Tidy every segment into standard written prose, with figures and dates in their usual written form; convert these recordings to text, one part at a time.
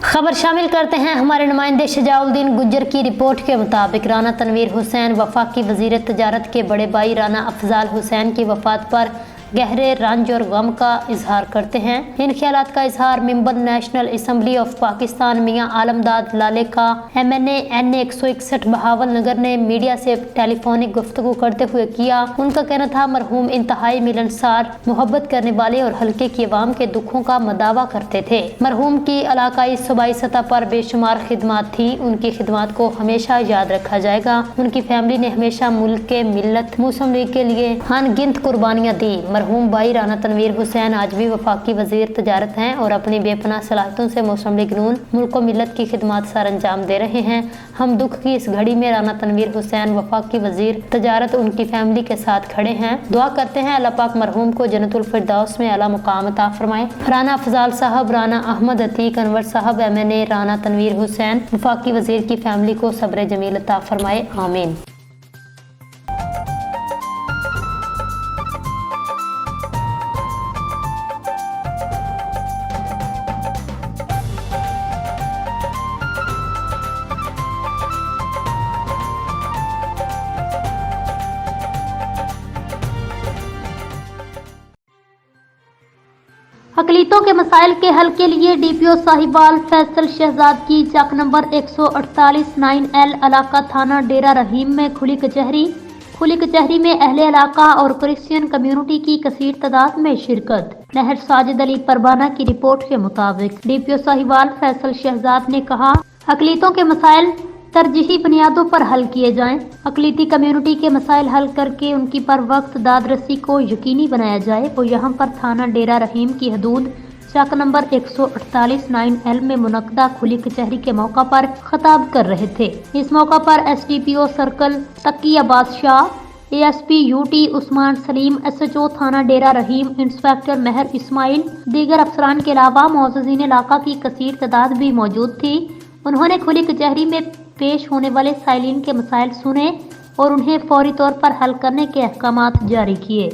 खबर शामिल करते हैं हमारे नुमाइंदे शजाउद्दीन गुज्जर की रिपोर्ट के मुताबिक राना तनवीर हुसैन वफाकी वजीर तजारत के बड़े भाई राना अफजाल हुसैन की वफात पर गहरे रंज और गम का इजहार करते हैं। इन ख्यालात का इजहार member national assembly of Pakistan मियां आलमदाद लाले का MNA NA 161 बहावल नगर ने मीडिया से टेलीफोनिक गुफ्तगू करते हुए किया। उनका कहना था मरहूम इंतहाई मिलनसार, मोहब्बत करने वाले और हल्के की अवाम के दुखों का मदावा करते थे। मरहूम की इलाकाई सूबाई सतह पर बेशुमार खिदमात थी। उनकी खिदमात को हमेशा याद रखा जाएगा। उनकी फैमिली ने हमेशा मुल्क के मिल्लत मुस्लिम लीग के लिए अनगिनत कुर्बानियाँ दी। मरहूम भाई राना तनवीर हुसैन आज भी वफाकी वजीर तजारत हैं और अपनी बेपनाह सलाहियतों से मुस्लिम लीग नून मुल्क व मिल्लत की खिदमत सर अंजाम दे रहे हैं। हम दुख की इस घड़ी में राना तनवीर हुसैन वफाकी वजीर तजारत उनकी फैमिली के साथ खड़े हैं। दुआ करते हैं अल्लाह पाक मरहूम को जन्नतुल फिरदौस में आला मुकाम अता फरमाए। राना अफजाल साहब, राना अहमद अतीक अनवर साहब MNA राना तनवीर हुसैन वफाकी वजीर की फैमिली को सब्र जमील अता फरमाए, आमीन। अकलीतों के मसाइल के हल के लिए DPO साहिवाल फैसल शहजाद की चक नंबर 148 9L इलाका थाना डेरा रहीम में खुली कचहरी में अहले इलाका और क्रिश्चियन कम्युनिटी की कसीर तादाद में शिरकत। नहर साजिद अली परवाना की रिपोर्ट के मुताबिक DPO साहिवाल फैसल शहजाद ने कहा, अकलीतों के मसाइल तरजीही बुनियादों पर हल किए जाएं। अकलीती कम्युनिटी के मसाइल हल करके उनकी पर वक्त दादरसी को यकीनी बनाया जाए। वो यहाँ पर थाना डेरा रहीम की हदूद चक नंबर 148 9L में मुनक्दा खुली कचहरी के मौका पर खिताब कर रहे थे। इस मौका पर SDPO सर्कल तकिया बादशाह, ASP UT Usman Salim, SHO थाना डेरा रहीम इंस्पेक्टर मेहर इस्माइल, दीगर अफसरान के अलावा मौजूदीन इलाका की कसीर तादाद भी मौजूद थी। उन्होंने खुली कचहरी में पेश होने वाले साइलिन के मसाइल सुने और उन्हें फौरी तौर पर हल करने के अहकामात जारी किए।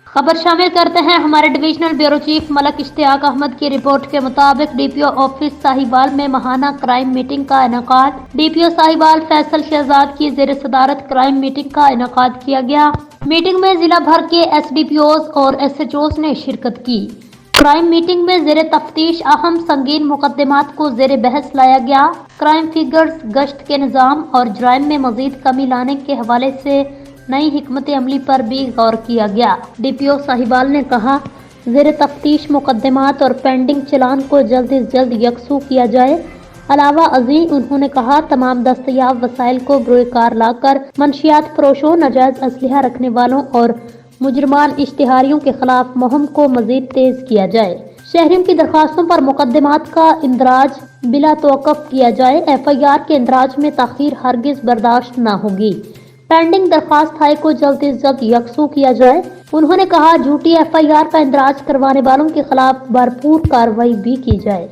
खबर शामिल करते हैं हमारे divisional bureau chief Malik Ishtiaq Ahmad की रिपोर्ट के मुताबिक DPO ऑफिस साहिवाल में महाना क्राइम मीटिंग का इनेकाद। DPO साहिवाल फैसल शहजाद की ज़ेर सदारत क्राइम मीटिंग का इनेकाद किया गया। मीटिंग में जिला भर के SDPOs और SHOs ने शिरकत की। क्राइम मीटिंग में ज़ेर तफ्तीश अहम संगीन मुकदमात को ज़ेर बहस लाया गया। क्राइम फिगर्स, गश्त के निज़ाम और जराइम में मजीद कमी लाने के हवाले से नई हिकमत अमली पर भी गौर किया गया। DPO साहिवाल ने कहा, ज़ेर तफ्तीश मुकदमात और पेंडिंग चलान को जल्द से जल्द यकसू किया जाए। अलावा अजी उन्होंने कहा, तमाम दस्तयाब वसाइल को बरोकार लाकर मंशियात फरोशों, नाजायज असलहा रखने वालों और मुजरमान इश्तिहारियों के खिलाफ मुहिम को मजीद तेज किया जाए। शहरियों की दरखास्तों पर मुकदमात का इंदराज बिला तवक्कुफ किया जाए। FIR के इंदराज में ताखीर हरगिज बर्दाश्त न होगी। पेंडिंग दरखास्त हाई को जल्द से जल्द यकसू किया जाए। उन्होंने कहा, झूठी FIR का इंदराज करवाने वालों के खिलाफ भरपूर कार्रवाई भी की जाए।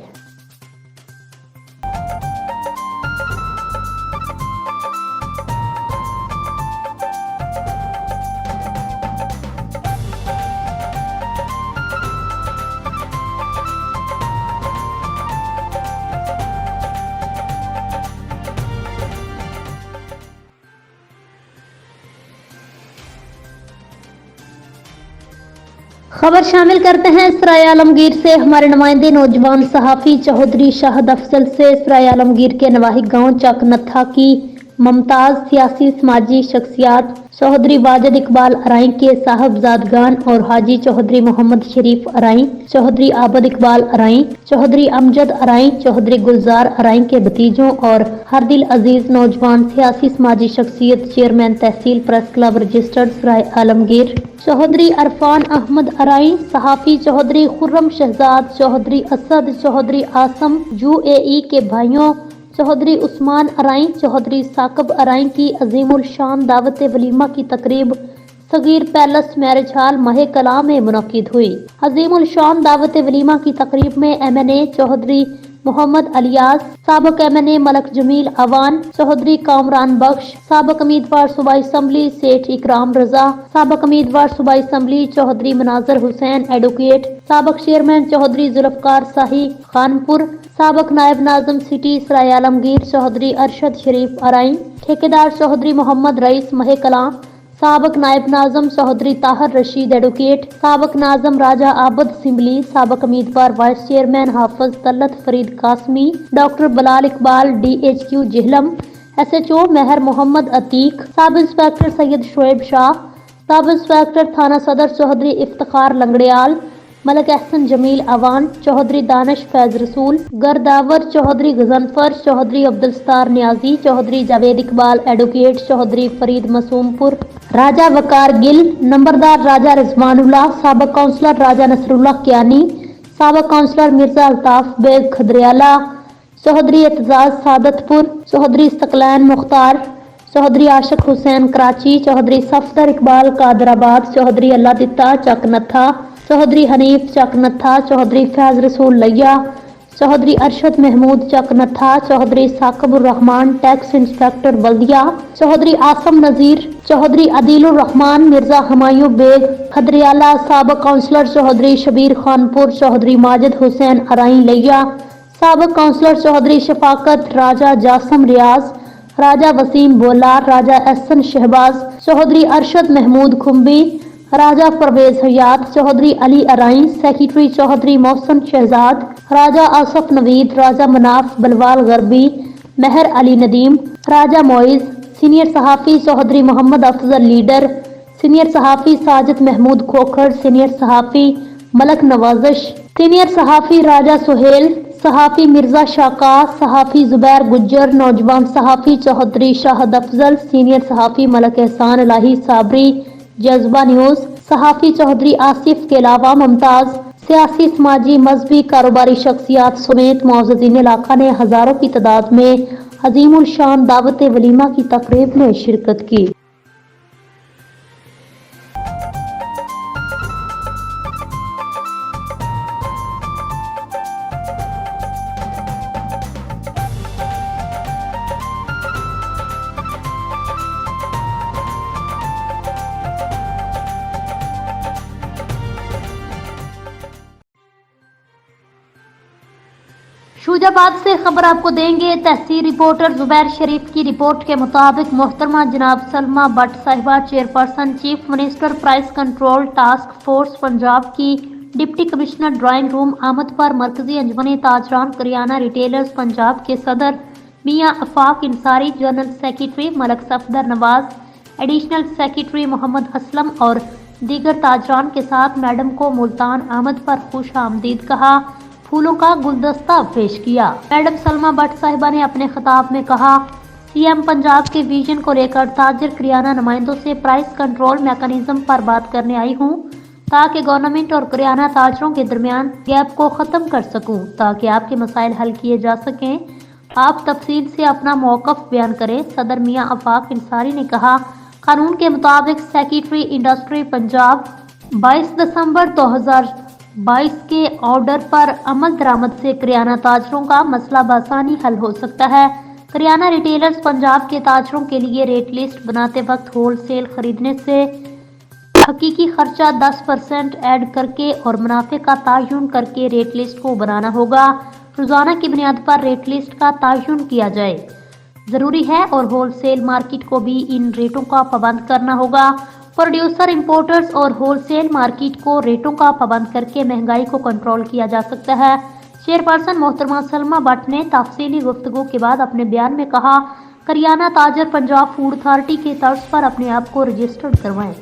खबर शामिल करते हैं सराय आलमगीर से हमारे नुमाइंदे नौजवान सहाफ़ी चौधरी शाहद अफजल से। सराय आलमगीर के नवाही गांव चक नत्था की मुमताज सियासी समाजी शख्सियात चौधरी वाजिद इकबाल अराई के साहबजादगान और हाजी चौधरी मोहम्मद शरीफ अराई, चौधरी आबद इकबाल अराई, चौधरी अमजद अराई, चौधरी गुलजार अराई के भतीजों और हरदिल अजीज नौजवान सियासी समाजी शख्सियत चेयरमैन तहसील प्रेस क्लब रजिस्टर्ड सराय आलमगीर, चौधरी अरफान अहमद अराई, सहाफ़ी चौधरी खुर्रम शहजाद, चौधरी असद, चौधरी आसम UAE के भाइयों चौधरी उस्मान अराई, चौधरी साकब अराई की अजीमुल शान दावत वलीमा की तकरीब सगीर पैलेस मैरिज हॉल महे कला में मुनक्किद हुई। अजीमुल शान दावत वलीमा की तकरीब में MNA चौधरी मोहम्मद अलियास, साबक MNA मलक जमील अवान, चौधरी कामरान बख्श, साबक उम्मीदवार सूबाई असम्बली सेठ इकराम रजा, साबक उम्मीदवार सूबाई असम्बली चौधरी मनाजर हुसैन एडवोकेट, साबक चेयरमैन चौधरी जुल्फकार शाही खानपुर, साबक नायब नाज़िम सिटी सराय आलमगीर चौधरी अरशद शरीफ अराई, ठेकेदार चौधरी मोहम्मद रईस महे कलां, साबक नायब नाज़म चौधरी ताहर रशीद एडवोकेट, साबक नाज़म राजा आबद सिंबली, साबक उम्मीदवार vice chairman Hafiz Talat Farid Qasmi, doctor Bilal Iqbal DHQ जिहलम, SHO महर Mohammad Atiq, sub inspector Syed Shoaib Shah, sub inspector थाना सदर चौधरी इफ्तिखार लंगड़ियाल, मलक अहसन जमील अवान, चौधरी दानिश फैज रसूल, गर्दावर चौधरी गजनफर, चौधरी अब्दुल सत्तार न्याजी, चौधरी जावेद इकबाल एडवोकेट, चौधरी फरीद मासूमपुर, राजा वकार गिल, नंबरदार राजा रिजवानुल्लाह, साबक काउंसलर राजा नसरुल्लाह कियानी, साबक councillor Mirza Altaf Baig Khadriyala, Chaudhry Aitzaz Saadatpur, Chaudhry Istaqlain Mukhtar, Chaudhry Ashiq Hussain Karachi, Chaudhry Safdar Iqbal Qadirabad, Chaudhry Allah Ditta Chaknatha, Chaudhry Hanif Chaknatha, Chaudhry Faiz Rasool Layyah, Chaudhry Arshad Mahmood Chaknatha, Chaudhry Saqibur Rehman tax inspector बल्दिया, चौधरी आसम नजीर, चौधरी अदीलुर रहमान, मिर्जा हमायूं बेग खदरियाला, साबक काउंसलर चौधरी शबीर खानपुर, चौधरी माजिद हुसैन अराई लैया, साबक councillor Chaudhry Shafqat, Raja Jasim Riaz, Raja Waseem Bolar, Raja Ehsan Shahbaz, Chaudhry Arshad Mahmood Khumbi, Raja Pervez Hayat, Chaudhry Ali Arain, secretary Chaudhry Mohsin Shahzad, Raja Asif Naveed, Raja Manaf Balwal Garbi, Mehar Ali Nadeem, Raja Moiz, senior सहाफ़ी चौधरी मोहम्मद अफजल लीडर, सीनियर सहाफ़ी साजिद महमूद खोखर, सीनियर सहाफ़ी मलक नवाजिश, सीनियर सहाफ़ी राजा सुहेल, सहाफ़ी मिर्जा शाका, सहाफ़ी जुबैर गुज्जर, नौजवान सहाफ़ी चौधरी शाहद अफजल, सीनियर सहाफ़ी मलक एहसान इलाही साबरी जज्बा न्यूज़, सहाफ़ी चौधरी आसिफ के अलावा मुमताज़ सियासी समाजी मजहबी कारोबारी शख्सियात समेत मुअज़्ज़िज़ीन इलाका ने हज़ारों की तादाद में अज़ीमुल शान दावत वलीमा की तकरीब में शिरकत की। शुजाबाद से खबर आपको देंगे। तहसील रिपोर्टर जुबैर शरीफ की रिपोर्ट के मुताबिक मोहतरमा जनाब सलमा भट्ट साहिबा chairperson chief minister price control task force Punjab की डिप्टी कमिश्नर ड्राइंग रूम आमद पर मरकजी अंजुमन ताजरान करियाना रिटेलर्स पंजाब के सदर मियां Afaq Ansari, general secretary Malik Safdar Nawaz, additional secretary Mohammad Aslam और दीगर ताजरान के साथ मैडम को मुल्तान आमद पर खुश आमदीद कहा, फूलों का गुलदस्ता पेश किया। मैडम सलमा भट्ट साहिबा ने अपने खिताब में कहा, CM पंजाब के विजन को लेकर ताजर करियाना नुमाइंदों से प्राइस कंट्रोल मैकेनिज्म पर बात करने आई हूँ ताकि गवर्नमेंट और करियाना ताजरों के दरमियान गैप को ख़त्म कर सकूँ, ताकि आपके मसाइल हल किए जा सकें। आप तफसील से अपना मौक़िफ़ बयान करें। सदर मियां अफाक इंसारी ने कहा, कानून के मुताबिक सेक्रेटरी इंडस्ट्री पंजाब 22 दिसंबर 2022 के ऑर्डर पर अमल दरामद से करियाना ताजरों का मसला बआसानी हल हो सकता है। करियाना रिटेलर्स पंजाब के ताजरों के लिए रेट लिस्ट बनाते वक्त होलसेल खरीदने से हकीकी खर्चा 10% ऐड करके और मुनाफे का तयन करके रेट लिस्ट को बनाना होगा। रोजाना की बुनियाद पर रेट लिस्ट का तयन किया जाए जरूरी है और होलसेल मार्केट को भी इन रेटों का पाबंद करना होगा। प्रोड्यूसर, इंपोर्टर्स और होलसेल मार्केट को रेटों का पाबंद करके महंगाई को कंट्रोल किया जा सकता है। चेयरपर्सन मोहतरमा सलमा भट्ट ने तफसीली गुफ्तगू के बाद अपने बयान में कहा, करियाना ताजर पंजाब फूड अथॉरिटी के तर्ज पर अपने आप को रजिस्टर्ड करवाएं।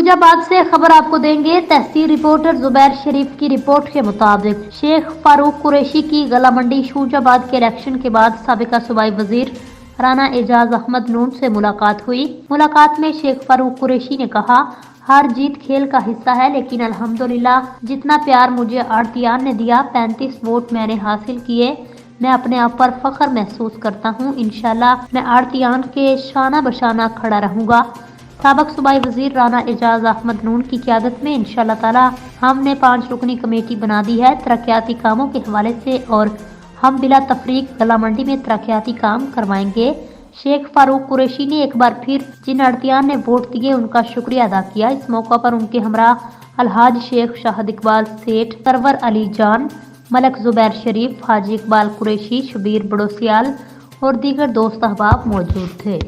शूजाबाद से खबर आपको देंगे। तहसील रिपोर्टर जुबैर शरीफ की रिपोर्ट के मुताबिक शेख फारूक कुरैशी की गला मंडी शूजाबाद के इलेक्शन के बाद साबिका सूबाई वजीर राना एजाज अहमद नून से मुलाकात हुई। मुलाकात में शेख फारूक कुरैशी ने कहा, हार जीत खेल का हिस्सा है, लेकिन अल्हम्दुलिल्लाह जितना प्यार मुझे आड़तियान ने दिया, 35 वोट मैंने हासिल किए, मैं अपने आप पर फख्र महसूस करता हूँ। इंशाल्लाह मैं आड़तियान के शाना बशाना खड़ा रहूँगा। साबिक सूबाई वजीर राना एजाज अहमद नून की क़यादत में इंशाल्लाह ताला हमने 5 रुकनी कमेटी बना दी है तरक्याती कामों के हवाले से, और हम बिला तफरीक गला मंडी में तरक्याती काम करवाएंगे। शेख फारूक कुरैशी ने एक बार फिर जिन अड़तियान ने वोट दिए उनका शुक्रिया अदा किया। इस मौका पर उनके हमरा अलहाज शेख शाहद इकबाल सेठ, सरवर अली जान, मलक जुबैर शरीफ, हाजी इकबाल कुरैशी, शबीर बड़ोसियाल और दीगर दोस्त अहबाब मौजूद थे।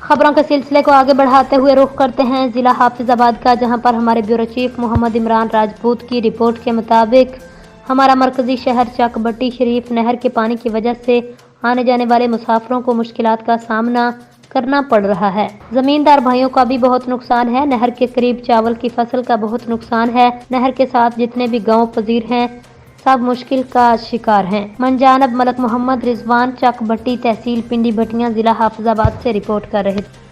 खबरों के सिलसिले को आगे बढ़ाते हुए रुख करते हैं जिला हाफिजाबाद का, जहां पर हमारे ब्यूरो चीफ मोहम्मद इमरान राजपूत की रिपोर्ट के मुताबिक हमारा मरकजी शहर चकबट्टी शरीफ नहर के पानी की वजह से आने जाने वाले मुसाफिरों को मुश्किलात का सामना करना पड़ रहा है। जमींदार भाइयों का भी बहुत नुकसान है। नहर के करीब चावल की फसल का बहुत नुकसान है। नहर के साथ जितने भी गांव पजीर हैं सब मुश्किल का शिकार हैं। मंजानब मलक मोहम्मद रिजवान चकबट्टी तहसील पिंडी भटियां जिला हाफिजाबाद से रिपोर्ट कर रहे थे।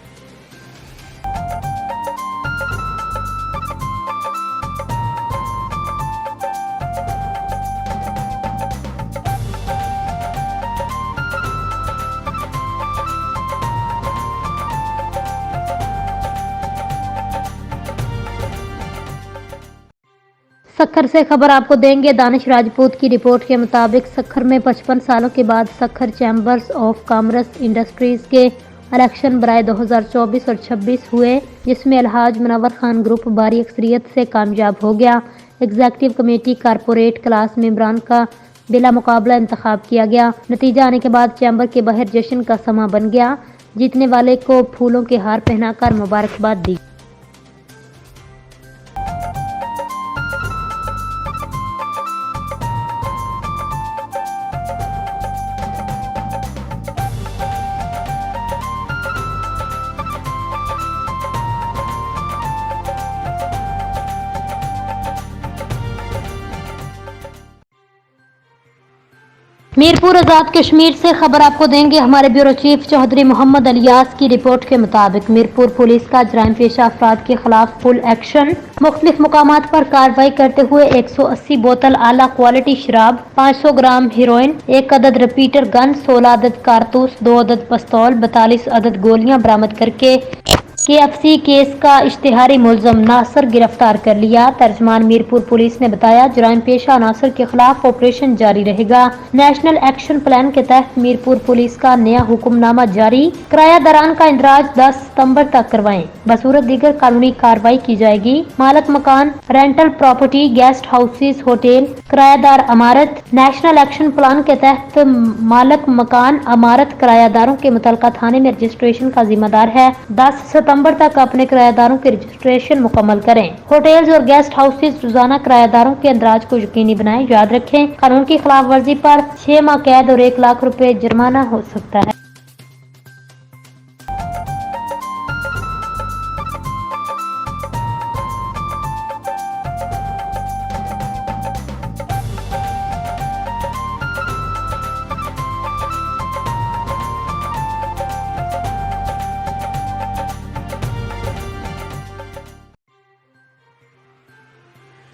सखर से खबर आपको देंगे। दानिश राजपूत की रिपोर्ट के मुताबिक सखर में 55 सालों के बाद Sukkur chambers of commerce industries के इलेक्शन बराए 2024 और 26 हुए, जिसमें अलहाज मुनव्वर खान ग्रुप भारी अक्सरियत से कामयाब हो गया। एग्जीक्यूटिव कमेटी कारपोरेट क्लास मेंबरान का बिला मुकाबला इंतखाब किया गया। नतीजा आने के बाद चैम्बर के बाहर जश्न का समा बन गया। जीतने वाले को फूलों के हार पहनाकर मुबारकबाद दी। मीरपुर आजाद कश्मीर से खबर आपको देंगे। हमारे ब्यूरो चीफ चौधरी मोहम्मद अलियास की रिपोर्ट के मुताबिक मीरपुर पुलिस का जराइम पेशा अफराद के खिलाफ फुल एक्शन। मुख्तलिफ मुकामात पर कार्रवाई करते हुए 180 बोतल आला क्वालिटी शराब, 500 ग्राम हीरोइन, 1 अदद रिपीटर गन, 16 अदद कारतूस, 2 अदद पिस्तौल, 42 अदद गोलियां बरामद करके KFC केस का इश्तिहारी मुलजम नासिर गिरफ्तार कर लिया। तर्जमान मीरपुर पुलिस ने बताया, जराइम पेशा नासिर के खिलाफ ऑपरेशन जारी रहेगा। नेशनल एक्शन प्लान के तहत मीरपुर पुलिस का नया हुक्मनामा जारी। किरायादारान का इंदराज 10 सितंबर तक करवाएं, बसूरत दीगर कानूनी कार्रवाई की जाएगी। मालक मकान, rental property, guest houses, hotel, किरायादार अमारत। नेशनल एक्शन प्लान के तहत मालक मकान, अमारत किरायादारों के मुतलका थाने में रजिस्ट्रेशन का जिम्मेदार है। 10 सितंबर तक अपने किरायादारों के रजिस्ट्रेशन मुकम्मल करें। होटल्स और गेस्ट हाउसेज रोजाना किरायादारों के अंदराज को यकीनी बनाएं। याद रखें, कानून की खिलाफ वर्जी पर 6 माह कैद और 1 लाख रुपए जुर्माना हो सकता है।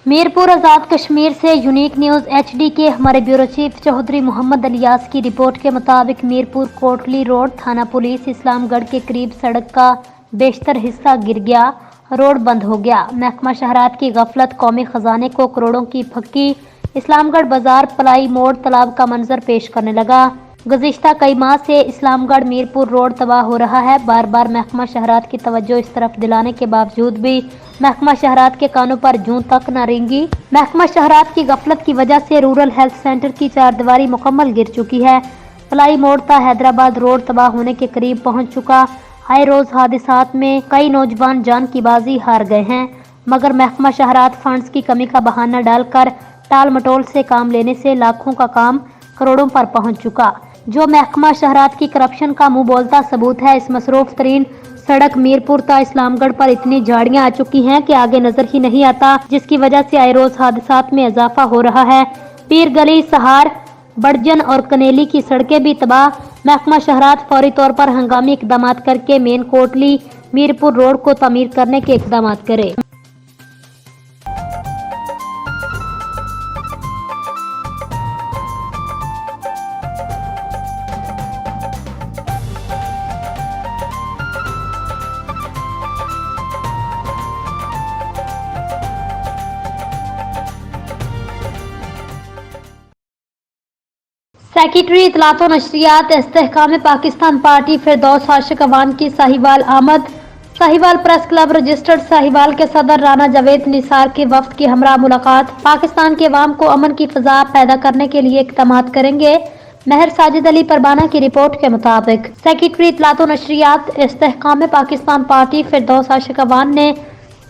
मीरपुर आजाद कश्मीर से यूनिक न्यूज़ HD के हमारे ब्यूरो चीफ चौधरी मोहम्मद अलियास की रिपोर्ट के मुताबिक मीरपुर कोटली रोड थाना पुलिस इस्लामगढ़ के करीब सड़क का बेशतर हिस्सा गिर गया, रोड बंद हो गया। महकमा शहरात की गफलत कौमी खजाने को करोड़ों की फक्की। इस्लामगढ़ बाजार पलाई मोड़ तालाब का मंजर पेश करने लगा। गुज़िश्ता कई माह से इस्लामगढ़ मीरपुर रोड तबाह हो रहा है। बार बार महकमा शहरात की तवज्जो इस तरफ दिलाने के बावजूद भी महकमा शहरात के कानों पर जूं तक न रेंगी। महकमा शहरात की गफलत की वजह से रूरल हेल्थ सेंटर की चारदीवारी मुकम्मल गिर चुकी है। फलाई मोड़ता हैदराबाद रोड तबाह होने के करीब पहुंच चुका। आए रोज हादसात में कई नौजवान जान की बाजी हार गए हैं, मगर महकमा शहरात फंड्स की कमी का बहाना डालकर टाल मटोल से काम लेने से लाखों का काम करोड़ों पर पहुंच चुका, जो महकमा शहरात की करप्शन का मुंह बोलता सबूत है। इस मसरूफ तरीन सड़क मीरपुर ता इस्लामगढ़ पर इतनी झाड़ियां आ चुकी हैं कि आगे नजर ही नहीं आता, जिसकी वजह से आए रोज हादसात में इजाफा हो रहा है। पीर गली, सहार, बड़जन और कनेली की सड़कें भी तबाह। महकमा शहरात फौरी तौर पर हंगामी इकदाम करके मेन कोटली मीरपुर रोड को तामीर करने के इकदाम करे। सेक्रेटरी इतलात व नशरियात इस्तेहकाम पाकिस्तान पार्टी फिरदौस आशिक अवान की साहिवाल आमद। Sahiwal press club registered Sahiwal के सदर राना जावेद निसार के वफ्द की हमरा मुलाकात। पाकिस्तान के अवाम को अमन की फजा पैदा करने के लिए इक़दाम करेंगे। महर साजिद अली परबाना की रिपोर्ट के मुताबिक सेक्रेटरी इतलात व नशरियात इस्तेहकाम पाकिस्तान पार्टी फिरदौस आशिक अवान ने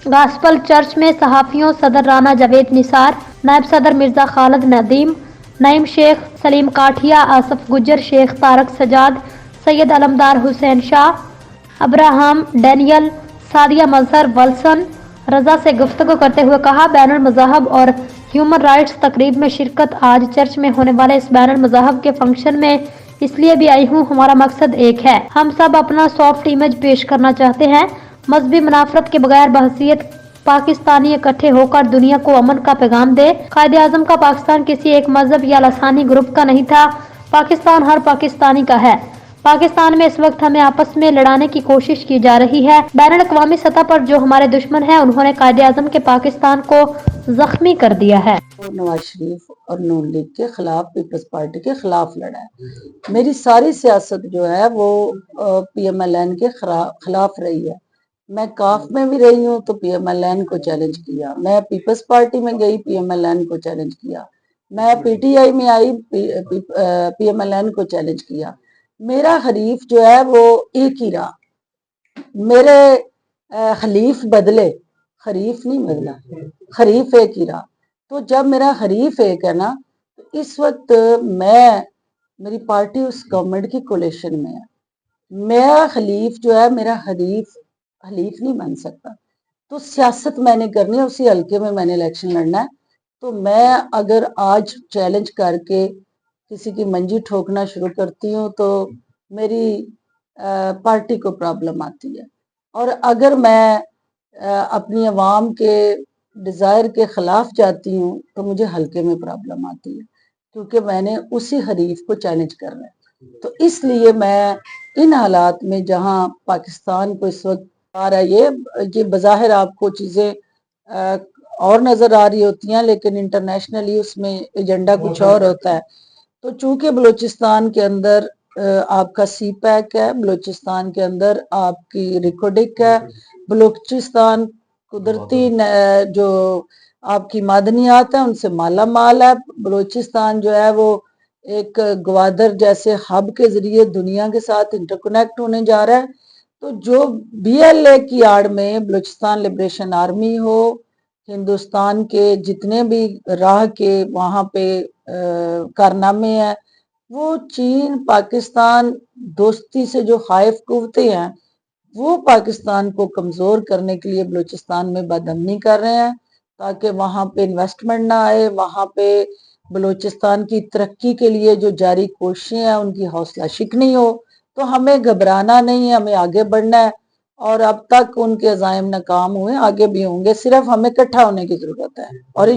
गास्पल चर्च में सहाफ़ियों सदर राना जावेद निसार, नायब सदर मिर्जा खालिद नदीम, नईम शेख सलीम काठिया, आसफ गुज्जर, शेख तारक सजाद, सैयद अलमदार हुसैन शाह, अब्राहम डैनियल, सादिया मजहर वल्सन रजा से गुफ्तगू करते हुए कहा, बैनुल मज़ाहब और ह्यूमन राइट्स तकरीब में शिरकत। आज चर्च में होने वाले इस बैनुल मज़ाहब के फंक्शन में इसलिए भी आई हूँ, हमारा मकसद एक है, हम सब अपना सॉफ्ट इमेज पेश करना चाहते हैं। मजहबी मुनाफरत के बगैर बहसीयत पाकिस्तानी इकट्ठे होकर दुनिया को अमन का पैगाम दे। कायदे आज़म का पाकिस्तान किसी एक मजहब या लसानी ग्रुप का नहीं था, पाकिस्तान हर पाकिस्तानी का है। पाकिस्तान में इस वक्त हमें आपस में लड़ाने की कोशिश की जा रही है। बैनुल अक़वामी सतह पर जो हमारे दुश्मन हैं, उन्होंने कायदे आज़म के पाकिस्तान को जख्मी कर दिया है। नवाज शरीफ और नून लीग के खिलाफ, पीपल्स पार्टी के खिलाफ लड़ा है। मेरी सारी सियासत जो है वो PMLN के खिलाफ रही है। मैं काफ में भी रही हूँ तो PMLN को चैलेंज किया, मैं पीपल्स पार्टी में गई, PMLN को चैलेंज किया, मैं PTI में आई, PMLN को चैलेंज किया। मेरा हरीफ जो है वो एक ही रहा, मेरे हलीफ बदले, हरीफ नहीं बदला, हरीफ एक ही रहा। तो जब मेरा हरीफ एक है ना, तो इस वक्त मेरी पार्टी उस गवर्नमेंट की कोलिशन में है। मेरा हलीफ जो है, मेरा हरीफ नहीं बन सकता। तो सियासत मैंने करनी है, उसी हल्के में मैंने इलेक्शन लड़ना है। तो मैं अगर आज चैलेंज करके किसी की मंजी ठोकना शुरू करती हूँ तो मेरी पार्टी को प्रॉब्लम आती है, और अगर मैं अपनी आवाम के डिज़ायर के खिलाफ जाती हूँ तो मुझे हल्के में प्रॉब्लम आती है, क्योंकि मैंने उसी हरीफ को चैलेंज करना है। तो इसलिए मैं इन हालात में, जहाँ पाकिस्तान को इस वक्त आ रहा है, ये बज़ाहिर आपको चीज़ें और नज़र आ रही होती हैं, लेकिन इंटरनेशनली उसमें एजेंडा कुछ और होता है। तो चूंकि बलूचिस्तान के अंदर आपका CPAC है, बलूचिस्तान के अंदर आपकी रिकोडिक है, बलूचिस्तान कुदरती जो आपकी मादनियात है उनसे माला माल है। बलूचिस्तान जो है वो एक ग्वादर जैसे हब के जरिए दुनिया के साथ इंटरकनेक्ट होने जा रहा है। तो जो BLA की आड़ में बलूचिस्तान लिबरेशन आर्मी हो, हिंदुस्तान के जितने भी राह के वहाँ पे कारनामे हैं, वो चीन पाकिस्तान दोस्ती से जो खाइफ कुव्वतें हैं, वो पाकिस्तान को कमज़ोर करने के लिए बलूचिस्तान में बदअमनी कर रहे हैं, ताकि वहाँ पे इन्वेस्टमेंट ना आए, वहाँ पे बलूचिस्तान की तरक्की के लिए जो जारी कोशिशें हैं उनकी हौसला शिकनी हो। तो हमें घबराना नहीं है, हमें आगे बढ़ना है, और अब तक उनके अज़ाइम नाकाम हुए, आगे भी होंगे, सिर्फ हमें इकट्ठा होने की ज़रूरत है। और